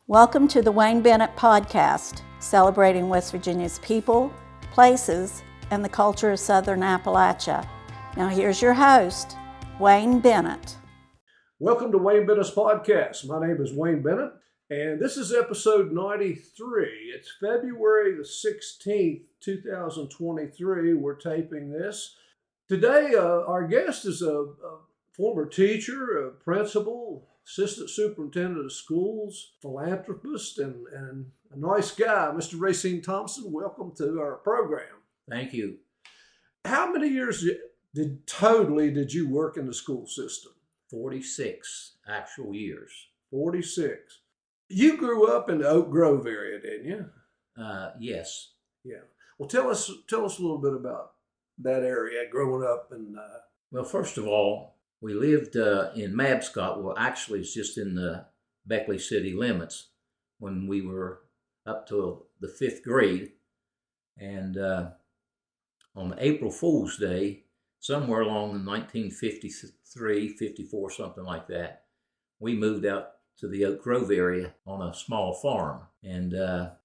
Welcome to the Wayne Bennett Podcast, celebrating West Virginia's people, places, and the culture of Southern Appalachia. Now here's your host, Wayne Bennett. Welcome to Wayne Bennett's Podcast. My name is Wayne Bennett, and this is episode 93. It's February the 16th, 2023. We're taping this. Today, our guest is a former teacher, a principal, assistant superintendent of schools, philanthropist, and a nice guy, Mr. Racine Thompson. Welcome to our program. Thank you. How many years did you work in the school system? 46 actual years. 46. You grew up in the Oak Grove area, didn't you? Yes. Yeah. Well, tell us a little bit about that area growing up. Well, first of all, we lived in Mabscott. Well, actually, it's just in the Beckley city limits when we were up to the 5th grade. And on April Fool's Day, somewhere along in 1953, 54, something like that, we moved out to the Oak Grove area on a small farm. And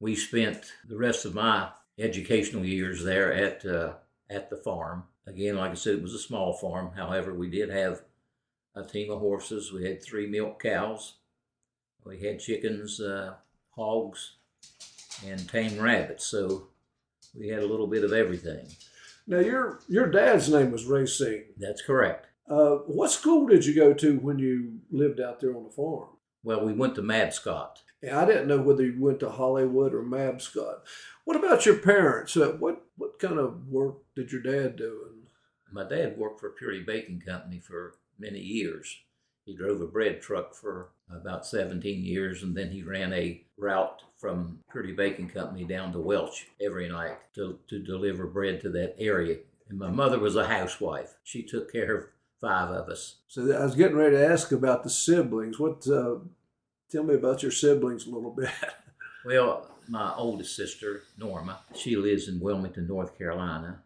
we spent the rest of my educational years there at the farm. Again, like I said, it was a small farm. However, we did have a team of horses. We had 3 milk cows. We had chickens, hogs, and tame rabbits. So we had a little bit of everything. Now, your dad's name was Racine. That's correct. What school did you go to when you lived out there on the farm? Well, we went to Mabscott. Yeah, I didn't know whether you went to Hollywood or Mabscott. What about your parents? What kind of work did your dad do? My dad worked for a Purity Baking Company for many years. He drove a bread truck for about 17 years, and then he ran a route from Purity Baking Company down to Welch every night to deliver bread to that area. And my mother was a housewife. She took care of 5 of us. So I was getting ready to ask about the siblings. Tell me about your siblings a little bit. Well, my oldest sister, Norma, she lives in Wilmington, North Carolina.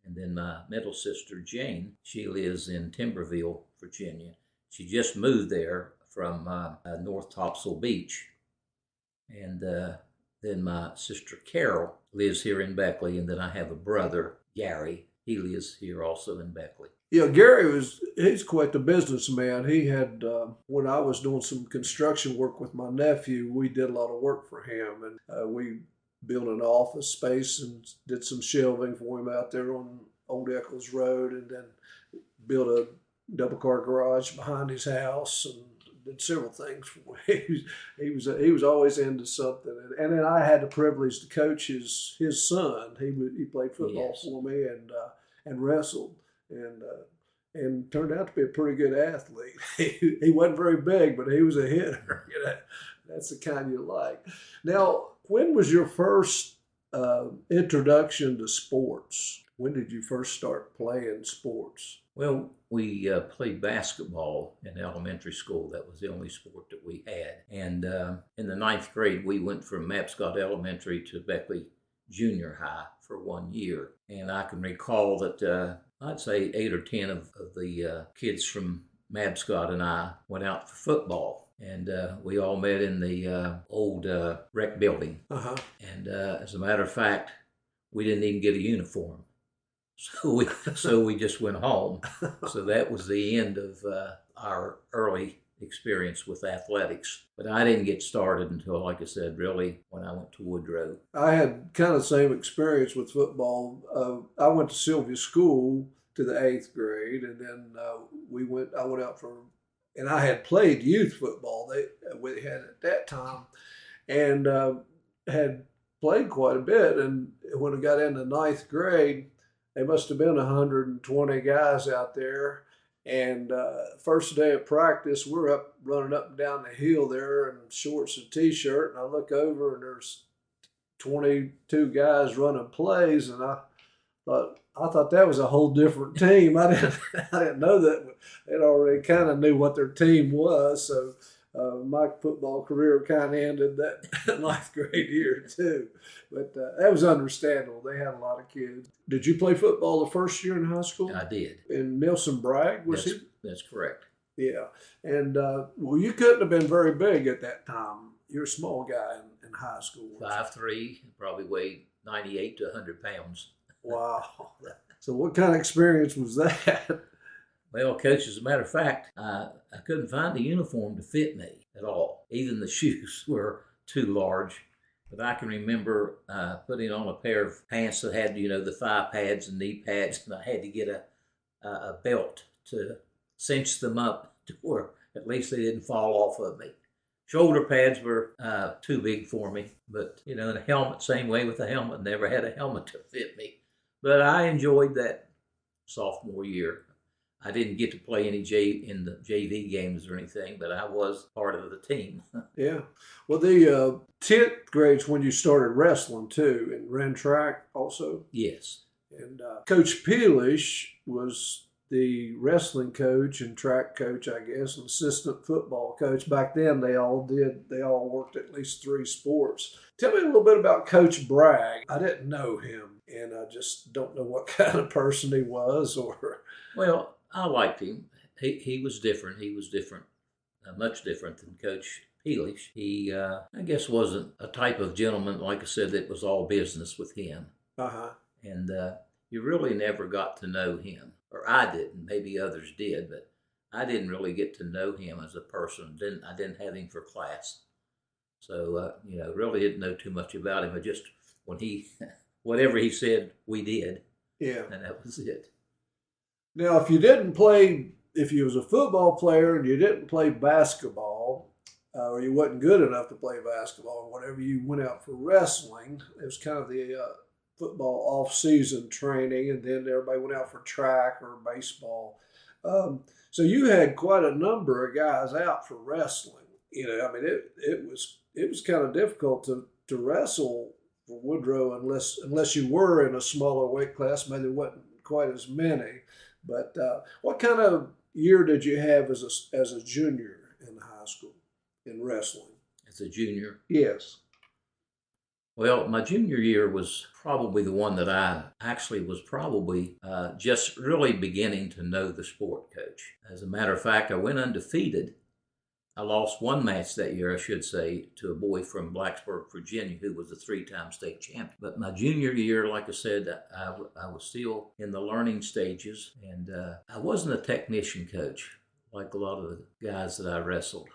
And then my middle sister, Jane, she lives in Timberville, Virginia. She just moved there from North Topsail Beach. And then my sister, Carol, lives here in Beckley. And then I have a brother, Gary. He lives here also in Beckley. Yeah, Gary he's quite the businessman. He had, when I was doing some construction work with my nephew, we did a lot of work for him. And we built an office space and did some shelving for him out there on Old Eccles Road, and then built a double-car garage behind his house and did several things for him. He was always into something. And then I had the privilege to coach his son. He played football for me and wrestled. And turned out to be a pretty good athlete. He wasn't very big, but he was a hitter. You know, that's the kind you like. Now, when was your first introduction to sports? When did you first start playing sports? Well, we played basketball in elementary school. That was the only sport that we had. And in the 9th grade, we went from Mabscott Elementary to Beckley Junior High for 1 year. And I can recall that I'd say 8 or 10 of the kids from Mabscott and I went out for football. And we all met in the old rec building. Uh-huh. And as a matter of fact, we didn't even get a uniform. So we just went home. So that was the end of our early experience with athletics. But I didn't get started until, like I said, really when I went to Woodrow. I had kind of the same experience with football. I went to Sylvia School to the 8th grade, and then I went out and I had played youth football we had at that time, and had played quite a bit. And when I got into 9th grade, there must have been 120 guys out there. And first day of practice, we're running up and down the hill there in shorts and t-shirt. And I look over and there's 22 guys running plays. And I thought that was a whole different team. I didn't know that. They already kind of knew what their team was. So my football career kind of ended that 9th grade year too. But that was understandable. They had a lot of kids. Did you play football the first year in high school? I did. And Nelson Bragg, was he? That's correct. Yeah. And, well, you couldn't have been very big at that time. you're a small guy in high school. 5'3", probably weighed 98 to 100 pounds. Wow. So what kind of experience was that? Well, Coach, as a matter of fact, I couldn't find a uniform to fit me at all. Even the shoes were too large. But I can remember putting on a pair of pants that had, the thigh pads and knee pads, and I had to get a belt to cinch them up to where at least they didn't fall off of me. Shoulder pads were too big for me, but and a helmet, same way with a helmet. Never had a helmet to fit me. But I enjoyed that sophomore year. I didn't get to play any in the JV games or anything, but I was part of the team. Yeah. Well, the 10th grade's when you started wrestling too, and ran track also. Yes. And Coach Peelish was the wrestling coach and track coach, I guess, and assistant football coach. Back then, they all worked at least 3 sports. Tell me a little bit about Coach Bragg. I didn't know him, and I just don't know what kind of person he was. Well, I liked him. He was different. He was different, much different than Coach Peelish. He, I guess, wasn't a type of gentleman, like I said, that was all business with him. Uh-huh. And you really never got to know him. Or I didn't. Maybe others did, but I didn't really get to know him as a person. I didn't have him for class. So, really didn't know too much about him. I just, whatever he said, we did. Yeah. And that was it. Now, if you was a football player and you didn't play basketball, or you wasn't good enough to play basketball or whatever, you went out for wrestling. It was kind of the football off-season training, and then everybody went out for track or baseball. So you had quite a number of guys out for wrestling. It was kind of difficult to wrestle for Woodrow unless you were in a smaller weight class. Maybe there wasn't quite as many. But what kind of year did you have as a junior in high school in wrestling? As a junior? Yes. Well, my junior year was probably the one that I actually was probably just really beginning to know the sport, Coach. As a matter of fact, I went undefeated. I lost one match that year, I should say, to a boy from Blacksburg, Virginia, who was a 3-time state champion. But my junior year, like I said, I was still in the learning stages, and I wasn't a technician, Coach, like a lot of the guys that I wrestled.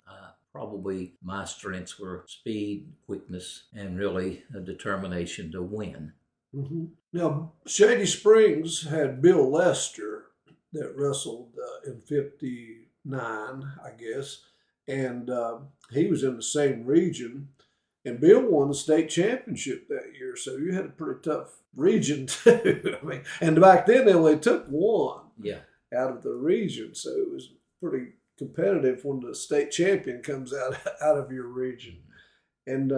Probably my strengths were speed, quickness, and really a determination to win. Mm-hmm. Now, Shady Springs had Bill Lester that wrestled in 59, I guess, and he was in the same region. And Bill won the state championship that year, so you had a pretty tough region too. And back then they only took one out of the region, so it was pretty competitive when the state champion comes out of your region. And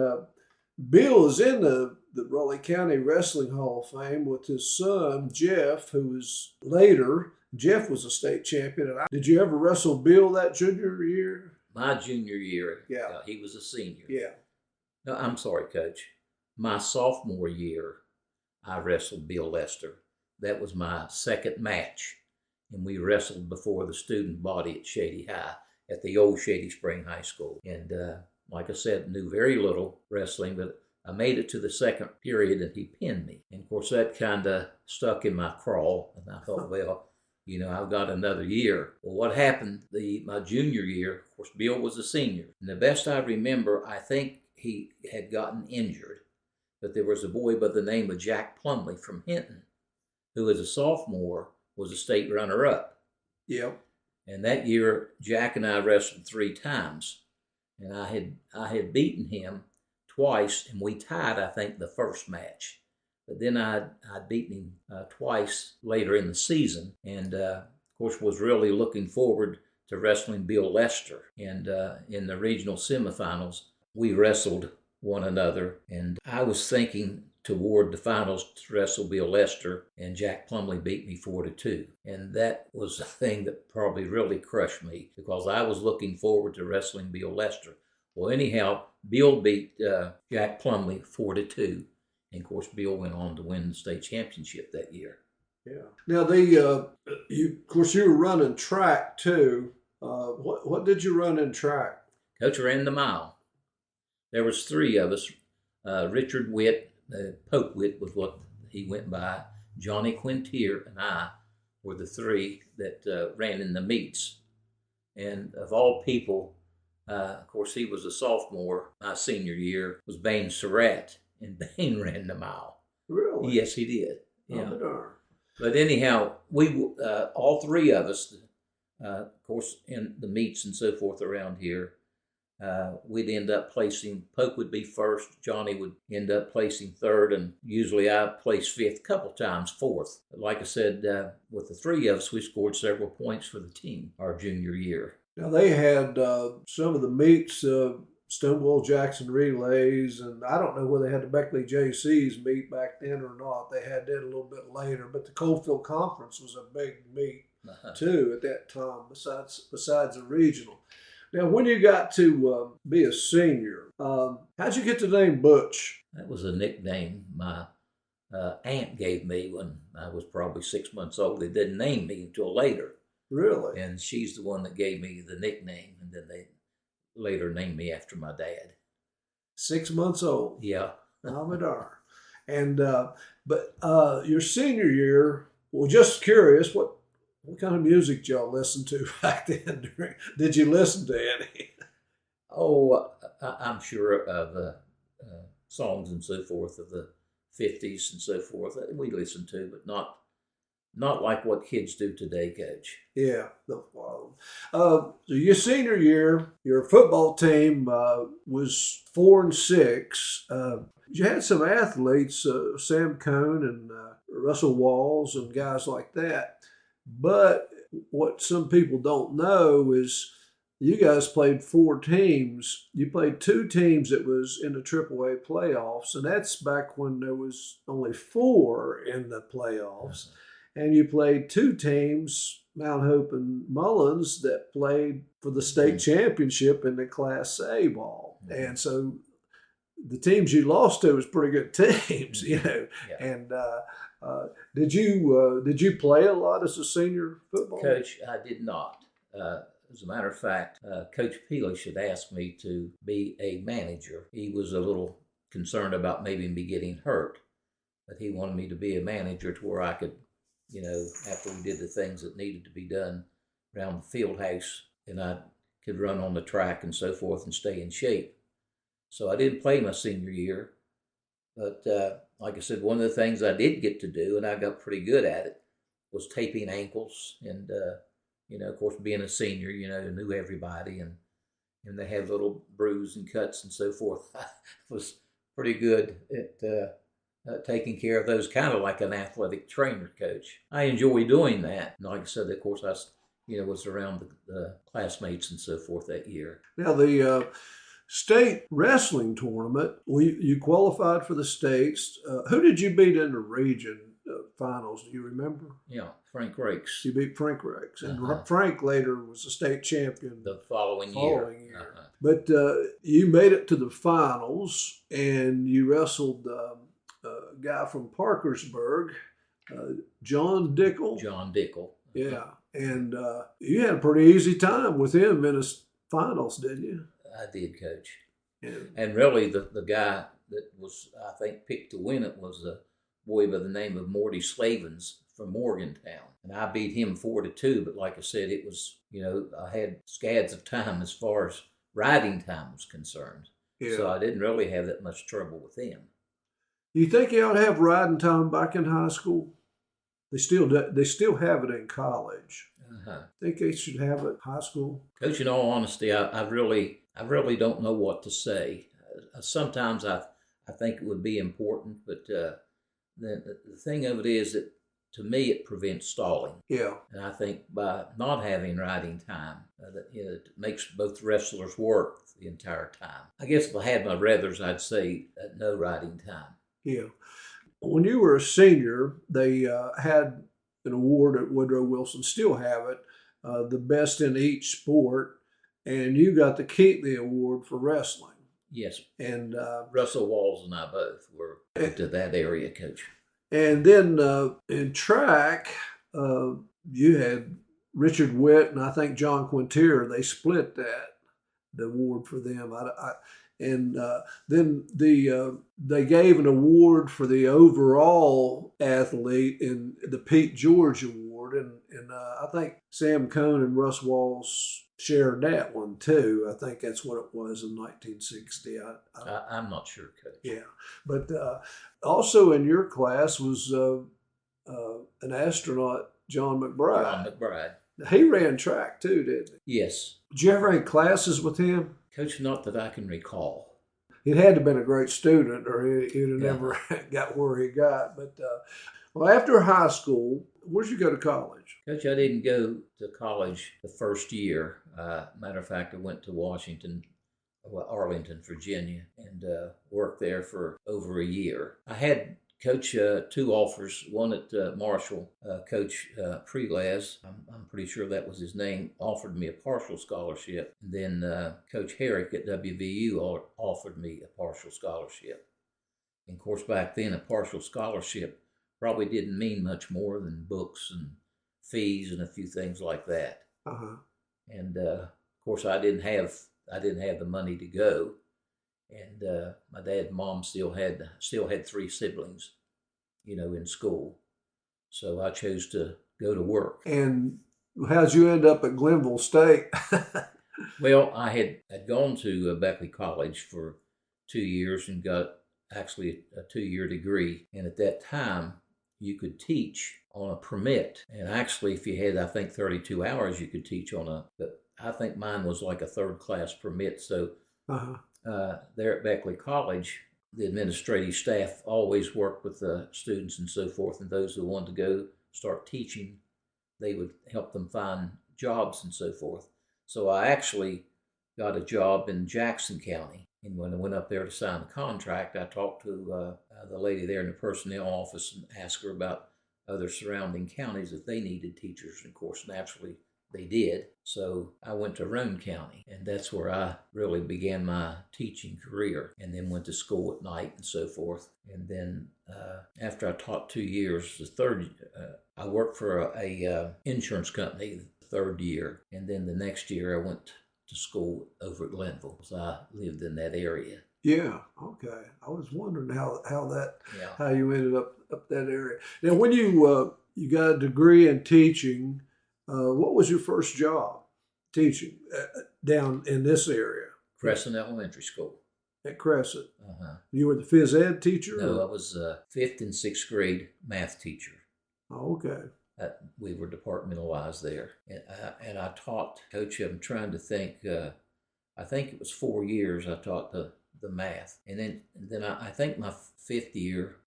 Bill is in the Raleigh County Wrestling Hall of Fame with his son, Jeff, who was later, Jeff was a state champion. And did you ever wrestle Bill that junior year? My junior year, yeah. He was a senior. Yeah. No, I'm sorry, Coach. My sophomore year, I wrestled Bill Lester. That was my second match. And we wrestled before the student body at Shady High, at the old Shady Spring High School. And like I said, knew very little wrestling, but I made it to the second period and he pinned me. And of course that kind of stuck in my craw. And I thought, well, I've got another year. Well, what happened my junior year, of course, Bill was a senior. And the best I remember, I think he had gotten injured. But there was a boy by the name of Jack Plumley from Hinton, who as a sophomore was a state runner-up. Yep. And that year, Jack and I wrestled 3 times. And I had beaten him twice, and we tied, I think, the first match. But then I'd beaten him twice later in the season, and of course was really looking forward to wrestling Bill Lester. And in the regional semifinals, we wrestled one another, and I was thinking toward the finals to wrestle Bill Lester, and Jack Plumley beat me 4-2. And that was the thing that probably really crushed me, because I was looking forward to wrestling Bill Lester. Well, anyhow, Bill beat Jack Plumley 4-2. And of course, Bill went on to win the state championship that year. Yeah. Now, you were running track too. What did you run in track? Coach ran the mile. There was three of us. Richard Witt, Pope Witt was what he went by. Johnny Quintier and I were the three that ran in the meets. And of all people, of course, he was a sophomore. My senior year was Bain Surratt, and Bain ran the mile. Really? Yes, he did. Yeah. Oh, but anyhow, we all three of us, of course, in the meets and so forth around here, we'd end up placing. Pope would be first, Johnny would end up placing third, and usually I placed fifth, a couple times fourth. But like I said, with the three of us, we scored several points for the team our junior year. Now they had some of the meets, Stonewall Jackson relays, and I don't know whether they had the Beckley JCs meet back then or not. They had that a little bit later, but the Coalfield Conference was a big meet too at that time, besides the regional. Now, when you got to be a senior, how'd you get the name Butch? That was a nickname my aunt gave me when I was probably 6 months old. They didn't name me until later. Really? And she's the one that gave me the nickname, and then they later named me after my dad. 6 months old? Yeah. I'm a darn. And, but your senior year, well, just curious, what kind of music did y'all listen to back then? Did you listen to any? Oh, I'm sure of the songs and so forth of the 50s and so forth. We listened to, but not like what kids do today, Coach. Yeah, no problem. So your senior year, your football team was 4-6. You had some athletes, Sam Cone and Russell Walls and guys like that. But what some people don't know is you guys played 4 teams. You played 2 teams that was in the AAA playoffs, and that's back when there was only 4 in the playoffs. And you played 2 teams, Mount Hope and Mullins, that played for the state championship in the Class A ball. And so the teams you lost to was pretty good teams, you know. Yeah. And did you play a lot as a senior football? Coach, I did not. As a matter of fact, Coach Peelish had asked me to be a manager. He was a little concerned about maybe me getting hurt, but he wanted me to be a manager to where I could, you know, after we did the things that needed to be done around the field house, and I could run on the track and so forth and stay in shape. So I didn't play my senior year, but like I said, one of the things I did get to do, and I got pretty good at it, was taping ankles. And, you know, of course, being a senior, you know, knew everybody, and they had little bruises and cuts and so forth. I was pretty good at taking care of those, kind of like an athletic trainer, Coach. I enjoy doing that. And like I said, of course, I was around the classmates and so forth that year. Now, the state wrestling tournament, you qualified for the states. Who did you beat in the region finals? Do you remember? Yeah, Frank Rakes. You beat Frank Rakes. And Frank later was a state champion the following year. But you made it to the finals, and you wrestled a guy from Parkersburg, John Dickel. John Dickel. Yeah. And you had a pretty easy time with him in the finals, didn't you? I did, Coach. Yeah. And really, the guy that was, I think, picked to win it was a boy by the name of Morty Slavens from Morgantown. And I beat him 4-2, but like I said, it was, you know, I had scads of time as far as riding time was concerned. Yeah. So I didn't really have that much trouble with him. You think you ought to have riding time back in high school? They still have it in college. Think they should have it in high school? Coach, in all honesty, I really don't know what to say. Sometimes I think it would be important, but the thing of it is that, to me, it prevents stalling. Yeah. And I think by not having riding time, it makes both wrestlers work the entire time. I guess if I had my druthers, I'd say no riding time. Yeah. When you were a senior, they had an award at Woodrow Wilson, still have it, the best in each sport, and you got to keep the award for wrestling. Yes. And Russell Walls and I both were to that area, Coach. And then in track, you had Richard Witt and I think John Quintier. They split the award for them. And then they gave an award for the overall athlete in the Pete George Award, and I think Sam Cohn and Russ Walls shared that one too. I think that's what it was in 1960. I'm not sure, Coach. Yeah, but also in your class was an astronaut, John McBride. John McBride. He ran track too, didn't he? Yes. Did you ever have classes with him? Coach, not that I can recall. He'd had to have been a great student, or he'd have never got where he got. But well, after high school, where'd you go to college? Coach, I didn't go to college the first year. Matter of fact, I went to Arlington, Virginia, and worked there for over a year. I had, Coach, two offers, one at Marshall. Coach Prelaz, I'm pretty sure that was his name, offered me a partial scholarship. And then Coach Herrick at WVU offered me a partial scholarship. And of course, back then, a partial scholarship probably didn't mean much more than books and fees and a few things like that. Uh-huh. And of course, I didn't have the money to go. And my dad and mom still had 3 siblings, in school. So I chose to go to work. And how'd you end up at Glenville State? Well, I had gone to Beckley College for 2 years and got actually a 2-year degree. And at that time, you could teach on a permit. And actually, if you had, I think, 32 hours, you could teach but I think mine was like a 3rd-class permit. So there at Beckley College, the administrative staff always worked with the students and so forth, and those who wanted to go start teaching, they would help them find jobs and so forth. So I actually got a job in Jackson County, and when I went up there to sign the contract, I talked to the lady there in the personnel office and asked her about other surrounding counties if they needed teachers, and of course, naturally, they did. So I went to Roane County, and that's where I really began my teaching career, and then went to school at night and so forth. And then after I taught 2 years, I worked for a insurance company the 3rd year, and then the next year I went to school over at Glenville because I lived in that area. Yeah, okay. I was wondering how you ended up that area. Now, when you got a degree in teaching, what was your first job teaching down in this area? Crescent Elementary School. At Crescent? Uh-huh. You were the phys ed teacher? No, I was a 5th and 6th grade math teacher. Oh, okay. We were departmentalized there. And I taught, Coach, I'm trying to think, I think it was 4 years I taught the math. And then I think my 5th year,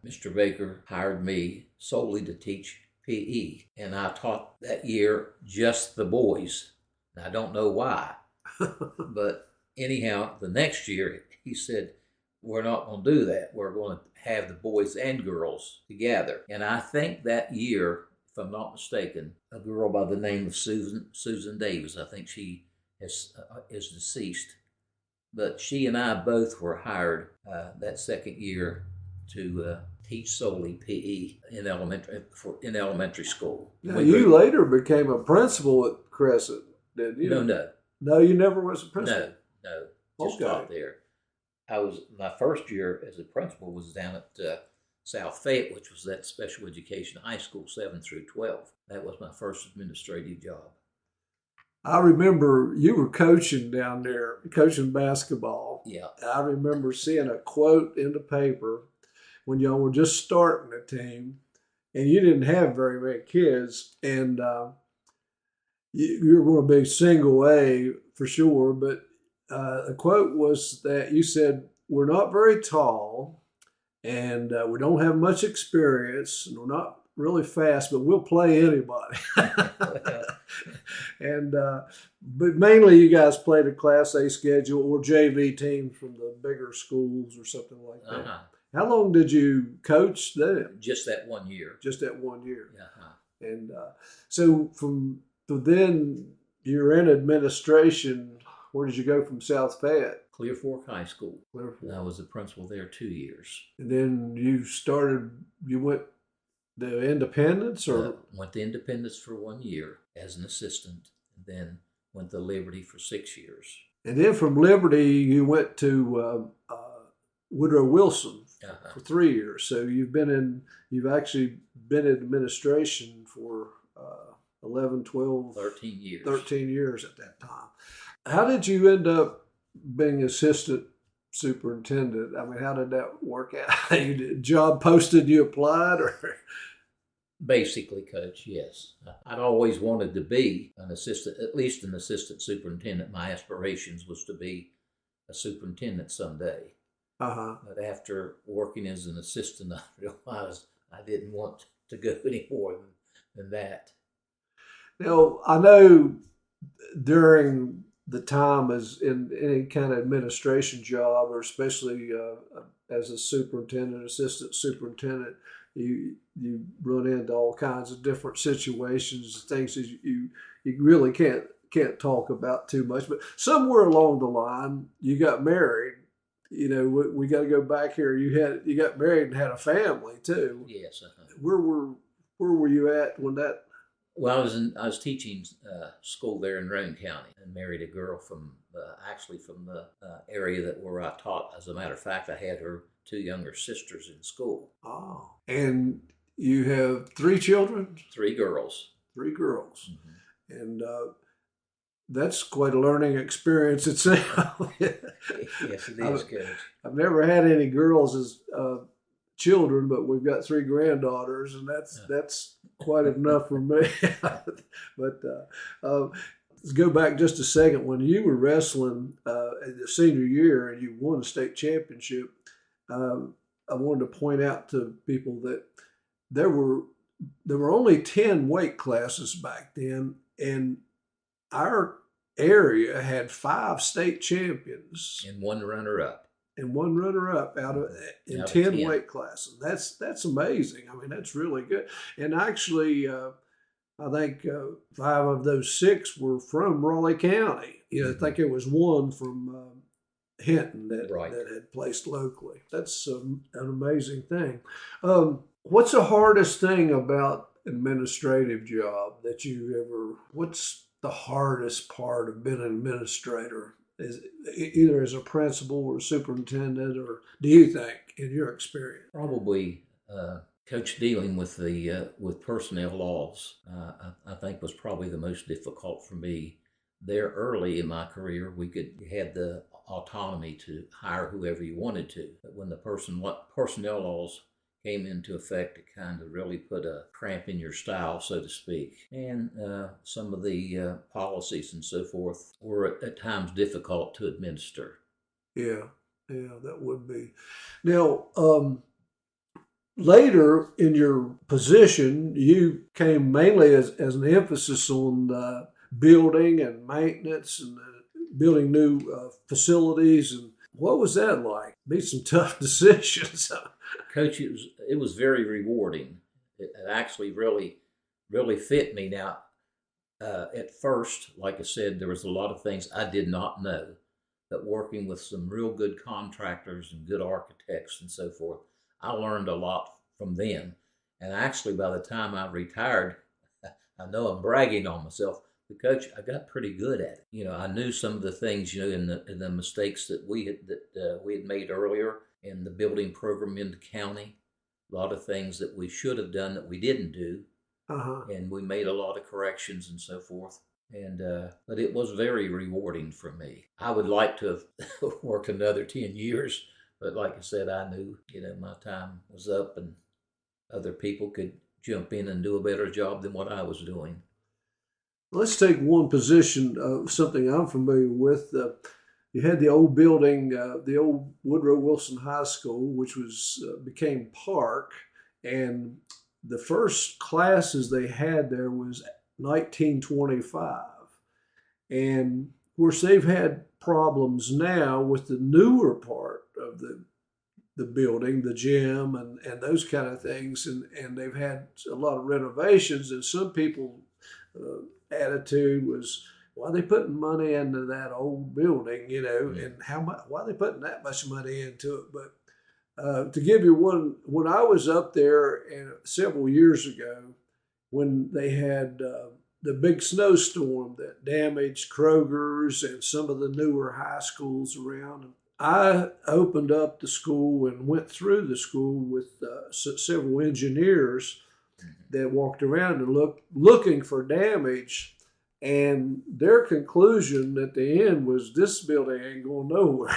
Mr. Baker hired me solely to teach PE, and I taught that year just the boys. And I don't know why, but anyhow, the next year he said, we're not going to do that. We're going to have the boys and girls together. And I think that year, if I'm not mistaken, a girl by the name of Susan Davis, I think she is deceased, but she and I both were hired that 2nd year to teach solely PE in elementary school. Now, you later became a principal at Crescent, didn't you? No. No, you never was a principal? No. Just taught there. My first year as a principal was down at South Fayette, which was that special education high school, 7 through 12. That was my first administrative job. I remember you were coaching down there, coaching basketball. Yeah. I remember seeing a quote in the paper when y'all were just starting the team, and you didn't have very many kids, and you were going to be single A for sure, but the quote was that you said, we're not very tall, and we don't have much experience, and we're not really fast, but we'll play anybody. And but mainly you guys played a Class A schedule or JV teams from the bigger schools or something like that. Uh-huh. How long did you coach them? Just that 1 year. Just that 1 year. Uh-huh. And so from then you're in administration. Where did you go from South Fayette? Clear Fork High School. Clear Fork. And I was the principal there 2 years. And then you went to Independence or? Went to Independence for 1 year as an assistant, and then went to Liberty for 6 years. And then from Liberty, you went to Woodrow Wilson for 3 years. So you've actually been in administration for 11, 12, 13 years. 13 years at that time. How did you end up being assistant superintendent? I mean, how did that work out? You did job posted, you applied, or? Basically, Coach, yes. I'd always wanted to be an assistant, at least an assistant superintendent. My aspirations was to be a superintendent someday. But after working as an assistant, I realized I didn't want to go any more than that. Now, I know during the time as in any kind of administration job, or especially as a superintendent, assistant superintendent, you run into all kinds of different situations, things that you really can't talk about too much. But somewhere along the line, you got married. You know, we got to go back here. You got married and had a family too. Yes. Where were you at when that? Well, I was teaching school there in Roane County, and married a girl from the area where I taught. As a matter of fact, I had her 2 younger sisters in school. Oh, and you have 3 children? 3 girls. 3 girls, Mm-hmm. and that's quite a learning experience itself. Yes, it is, Coach. I've never had any girls as children, but we've got 3 granddaughters, and that's quite enough for me. But let's go back just a second. When you were wrestling in the senior year and you won a state championship, I wanted to point out to people that there were only 10 weight classes back then, and our area had 5 state champions and 1 runner-up. And 1 runner-up out of 10 weight classes. That's amazing. I mean, that's really good. And actually, I think 5 of those 6 were from Raleigh County. You know, I think it was 1 from Hinton that had placed locally. That's an amazing thing. What's the hardest thing about administrative job that what's the hardest part of being an administrator? Is either as a principal or superintendent, or do you think, in your experience? Probably, Coach, dealing with with personnel laws, I think was probably the most difficult for me. There early in my career, you had the autonomy to hire whoever you wanted to. But when the personnel laws came into effect, it kind of really put a cramp in your style, so to speak. And some of the policies and so forth were at times difficult to administer. Yeah, that would be. Now, later in your position, you came mainly as an emphasis on building and maintenance and building new facilities. And what was that like? Made some tough decisions. Coach, it was very rewarding. It actually really fit me. Now, at first, like I said, there was a lot of things I did not know, but working with some real good contractors and good architects and so forth, I learned a lot from them. And actually, by the time I retired, I know I'm bragging on myself, but Coach, I got pretty good at it. You know, I knew some of the things, you know, in the mistakes that we had made earlier in the building program in the county. A lot of things that we should have done that we didn't do, and we made a lot of corrections and so forth. And but it was very rewarding for me. I would like to have worked another 10 years, but like I said, I knew, you know, my time was up, and other people could jump in and do a better job than what I was doing. Let's take one position of something I'm familiar with. You had the old building, the old Woodrow Wilson High School, which became Park, and the first classes they had there was 1925. And of course, they've had problems now with the newer part of the building, the gym and those kind of things, and they've had a lot of renovations, and some people attitude was, why are they putting money into that old building, you know, and why are they putting that much money into it? But to give you one, when I was up there several years ago, when they had the big snowstorm that damaged Kroger's and some of the newer high schools around. I opened up the school and went through the school with several engineers that walked around and looking for damage. And their conclusion at the end was, this building ain't going nowhere.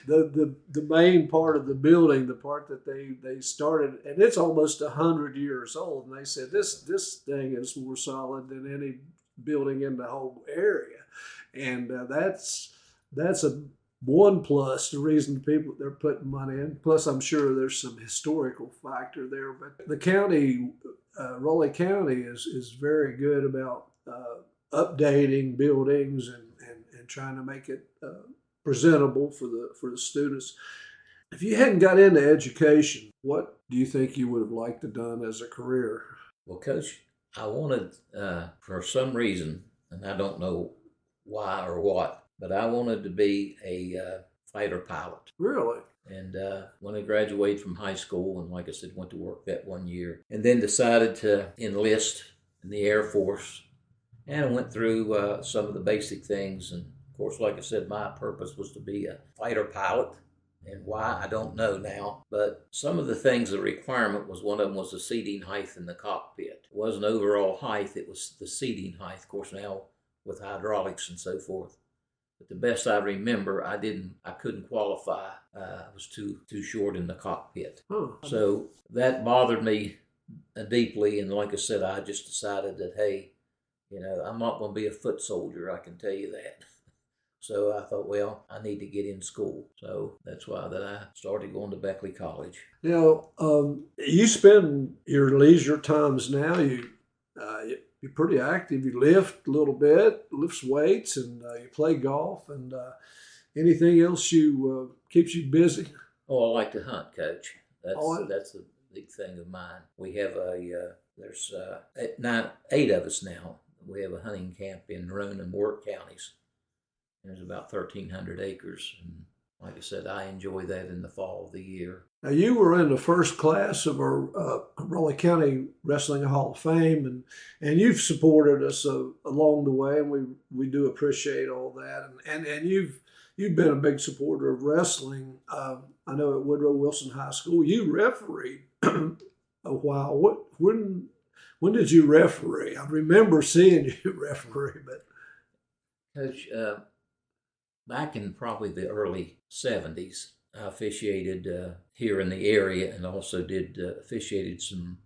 the main part of the building, the part that they started, and it's almost 100 years old. And they said this thing is more solid than any building in the whole area. And that's a one plus the reason people they're putting money in. Plus, I'm sure there's some historical factor there. But the county, Raleigh County, is very good about updating buildings and trying to make it presentable for the students. If you hadn't got into education, what do you think you would have liked to done as a career? Well, Coach, I wanted, for some reason, and I don't know why or what, but I wanted to be a fighter pilot. Really? And when I graduated from high school, and like I said, went to work that 1 year, and then decided to enlist in the Air Force, and I went through some of the basic things. And of course, like I said, my purpose was to be a fighter pilot. And why, I don't know now. But some of the things, the requirement was, one of them was the seating height in the cockpit. It wasn't overall height, it was the seating height. Of course, now with hydraulics and so forth. But the best I remember, I couldn't qualify. I was too short in the cockpit. So that bothered me deeply. And like I said, I just decided that, hey, I'm not going to be a foot soldier, I can tell you that. So I thought, well, I need to get in school. So that's why that I started going to Beckley College. Now, you spend your leisure times now, you're pretty active. You lift a little bit, lifts weights, and you play golf. And anything else keeps you busy? Oh, I like to hunt, Coach. That's a big thing of mine. We have there's 8 of us now. We have a hunting camp in Roane and Wirt counties. There's about 1,300 acres. And like I said, I enjoy that in the fall of the year. Now, you were in the first class of our Raleigh County Wrestling Hall of Fame, and you've supported us along the way, and we do appreciate all that. And you've been a big supporter of wrestling. I know at Woodrow Wilson High School, you refereed a while. When did you referee? I remember seeing you referee, but Coach, back in probably the early 70s, I officiated here in the area, and also officiated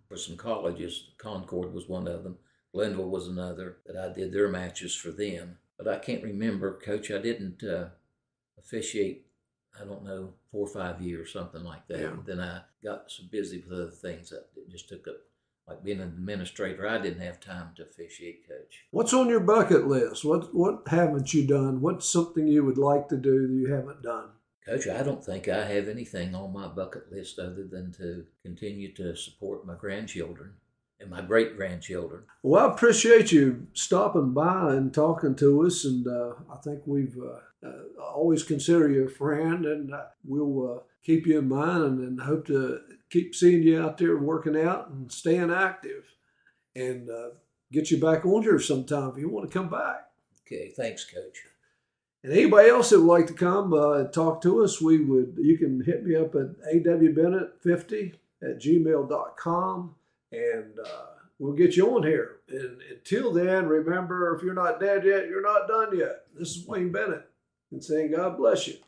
for some colleges. Concord was one of them. Glenville was another, that I did their matches for them. But I can't remember, Coach, I didn't officiate, I don't know, 4 or 5 years, something like that. Yeah. Then I got so busy with other things that it just took up. Like being an administrator, I didn't have time to officiate, Coach. What's on your bucket list? What haven't you done? What's something you would like to do that you haven't done? Coach, I don't think I have anything on my bucket list other than to continue to support my grandchildren and my great-grandchildren. Well, I appreciate you stopping by and talking to us, and I think we've always consider you a friend, and we'll keep you in mind and hope to keep seeing you out there working out and staying active, and get you back on here sometime if you want to come back. Okay, thanks, Coach. And anybody else that would like to come talk to us, you can hit me up at awbennett50@gmail.com, and we'll get you on here. And until then, remember, if you're not dead yet, you're not done yet. This is Wayne Bennett, and saying God bless you.